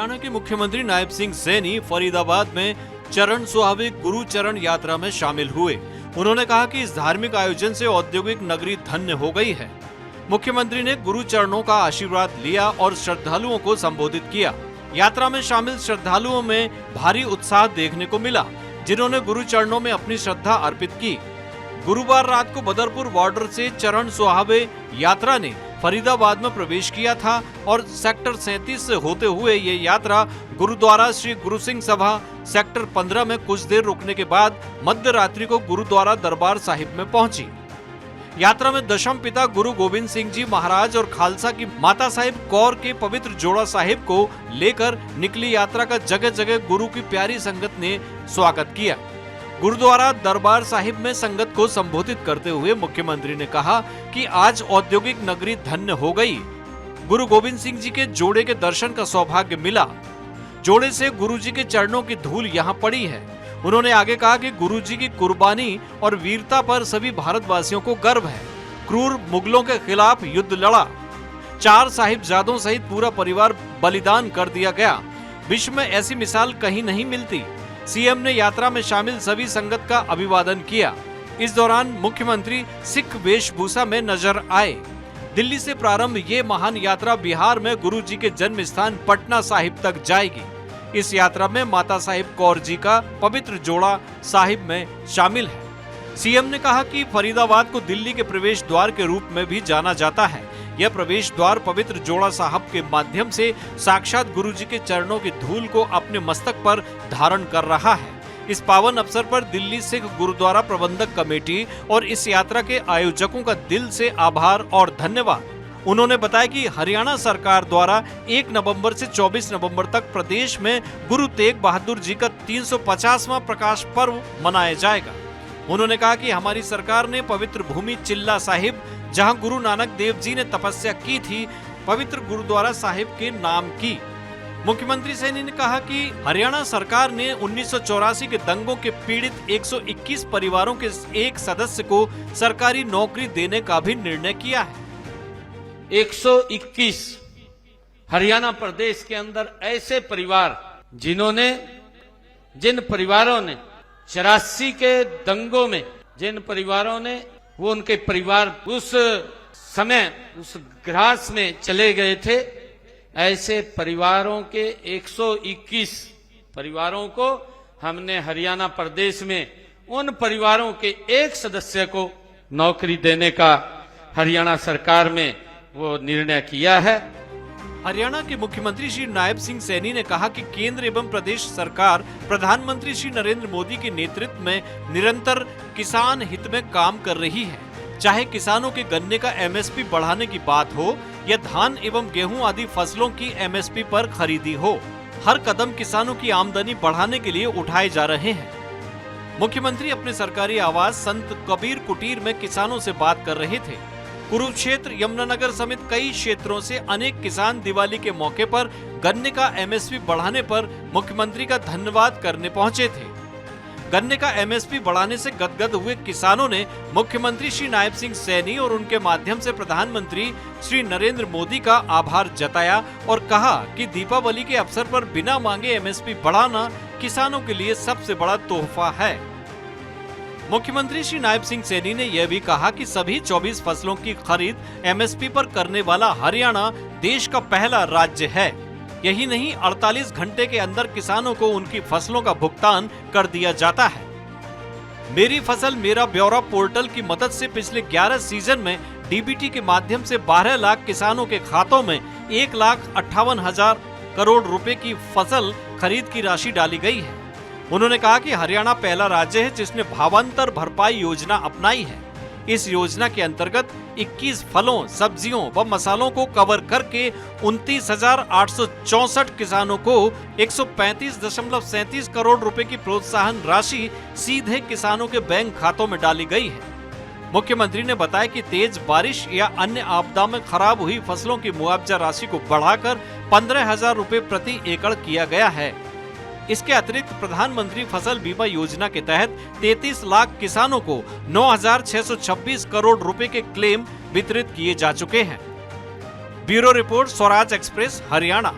हरियाणा के मुख्यमंत्री नायब सिंह सैनी फरीदाबाद में चरण सुहावे गुरु चरण यात्रा में शामिल हुए। उन्होंने कहा कि इस धार्मिक आयोजन से औद्योगिक नगरी धन्य हो गई है। मुख्यमंत्री ने गुरु चरणों का आशीर्वाद लिया और श्रद्धालुओं को संबोधित किया। यात्रा में शामिल श्रद्धालुओं में भारी उत्साह देखने को मिला, जिन्होंने गुरु चरणों में अपनी श्रद्धा अर्पित की। गुरुवार रात को बदरपुर बॉर्डर से चरण सुहावे यात्रा ने फरीदाबाद में प्रवेश किया था और सेक्टर 37 से होते हुए ये यात्रा गुरुद्वारा श्री गुरु सिंह सभा सेक्टर 15 में कुछ देर रुकने के बाद मध्य रात्रि को गुरुद्वारा दरबार साहिब में पहुंची। यात्रा में दशम पिता गुरु गोविंद सिंह जी महाराज और खालसा की माता साहिब कौर के पवित्र जोड़ा साहिब को लेकर निकली यात्रा का जगह जगह गुरु की प्यारी संगत ने स्वागत किया। गुरुद्वारा दरबार साहिब में संगत को संबोधित करते हुए मुख्यमंत्री ने कहा कि आज औद्योगिक नगरी धन्य हो गई। गुरु गोविंद सिंह जी के जोड़े के दर्शन का सौभाग्य मिला। जोड़े से गुरु जी के चरणों की धूल यहाँ पड़ी है। उन्होंने आगे कहा कि गुरु जी की कुर्बानी और वीरता पर सभी भारतवासियों को गर्व है। क्रूर मुगलों के खिलाफ युद्ध लड़ा। 4 साहिबजादों सहित पूरा परिवार बलिदान कर दिया गया। विश्व में ऐसी मिसाल कहीं नहीं मिलती। सीएम ने यात्रा में शामिल सभी संगत का अभिवादन किया। इस दौरान मुख्यमंत्री सिख वेशभूषा में नजर आए। दिल्ली से प्रारंभ ये महान यात्रा बिहार में गुरु जी के जन्म स्थान पटना साहिब तक जाएगी। इस यात्रा में माता साहिब कौर जी का पवित्र जोड़ा साहिब में शामिल है। सीएम ने कहा कि फरीदाबाद को दिल्ली के प्रवेश द्वार के रूप में भी जाना जाता है। यह प्रवेश द्वार पवित्र जोड़ा साहब के माध्यम से साक्षात गुरु जी के चरणों की धूल को अपने मस्तक पर धारण कर रहा है। इस पावन अवसर पर दिल्ली सिख गुरुद्वारा प्रबंधक कमेटी और इस यात्रा के आयोजकों का दिल से आभार और धन्यवाद। उन्होंने बताया कि हरियाणा सरकार द्वारा 1 नवंबर से 24 नवंबर तक प्रदेश में गुरु तेग बहादुर जी का 350वां प्रकाश पर्व मनाया जाएगा। उन्होंने कहा कि हमारी सरकार ने पवित्र भूमि चिल्ला साहिब, जहां गुरु नानक देव जी ने तपस्या की थी, पवित्र गुरुद्वारा साहिब के नाम की। मुख्यमंत्री सैनी ने कहा कि हरियाणा सरकार ने 1984 के दंगों के पीड़ित 121 परिवारों के एक सदस्य को सरकारी नौकरी देने का भी निर्णय किया है। 121 हरियाणा प्रदेश के अंदर ऐसे परिवार जिन परिवारों ने 84 के दंगों में जिन परिवारों ने वो उनके परिवार उस समय उस ग्रास में चले गए थे, ऐसे परिवारों के 121 परिवारों को हमने हरियाणा प्रदेश में उन परिवारों के एक सदस्य को नौकरी देने का हरियाणा सरकार में वो निर्णय किया है। हरियाणा के मुख्यमंत्री श्री नायब सिंह सैनी ने कहा कि केंद्र एवं प्रदेश सरकार प्रधानमंत्री श्री नरेंद्र मोदी के नेतृत्व में निरंतर किसान हित में काम कर रही है। चाहे किसानों के गन्ने का एमएसपी बढ़ाने की बात हो या धान एवं गेहूं आदि फसलों की एमएसपी पर खरीदी हो, हर कदम किसानों की आमदनी बढ़ाने के लिए उठाए जा रहे हैं। मुख्यमंत्री अपने सरकारी आवास संत कबीर कुटीर में किसानों से बात कर रहे थे। कुरुक्षेत्र, यमुनानगर समेत कई क्षेत्रों से अनेक किसान दिवाली के मौके पर गन्ने का एमएसपी बढ़ाने पर मुख्यमंत्री का धन्यवाद करने पहुंचे थे। गन्ने का एमएसपी बढ़ाने से गदगद हुए किसानों ने मुख्यमंत्री श्री नायब सिंह सैनी और उनके माध्यम से प्रधानमंत्री श्री नरेंद्र मोदी का आभार जताया और कहा कि दीपावली के अवसर पर बिना मांगे एमएसपी बढ़ाना किसानों के लिए सबसे बड़ा तोहफा है। मुख्यमंत्री श्री नायब सिंह सैनी ने यह भी कहा कि सभी 24 फसलों की खरीद एमएसपी पर करने वाला हरियाणा देश का पहला राज्य है। यही नहीं, 48 घंटे के अंदर किसानों को उनकी फसलों का भुगतान कर दिया जाता है। मेरी फसल मेरा ब्यौरा पोर्टल की मदद से पिछले 11 सीजन में डीबीटी के माध्यम से 12 लाख किसानों के खातों में 1,58,000 करोड़ रुपए की फसल खरीद की राशि डाली गई है। उन्होंने कहा कि हरियाणा पहला राज्य है जिसने भावांतर भरपाई योजना अपनाई है। इस योजना के अंतर्गत 21 फलों, सब्जियों व मसालों को कवर करके 29,864 किसानों को 135.37 करोड़ रुपए की प्रोत्साहन राशि सीधे किसानों के बैंक खातों में डाली गई है। मुख्यमंत्री ने बताया कि तेज बारिश या अन्य आपदा में खराब हुई फसलों की मुआवजा राशि को बढ़ाकर 15,000 रुपए प्रति एकड़ किया गया है। इसके अतिरिक्त प्रधानमंत्री फसल बीमा योजना के तहत 33 लाख किसानों को 9,626 करोड़ रुपए के क्लेम वितरित किए जा चुके हैं। Bureau report, Swaraj express, Haryana.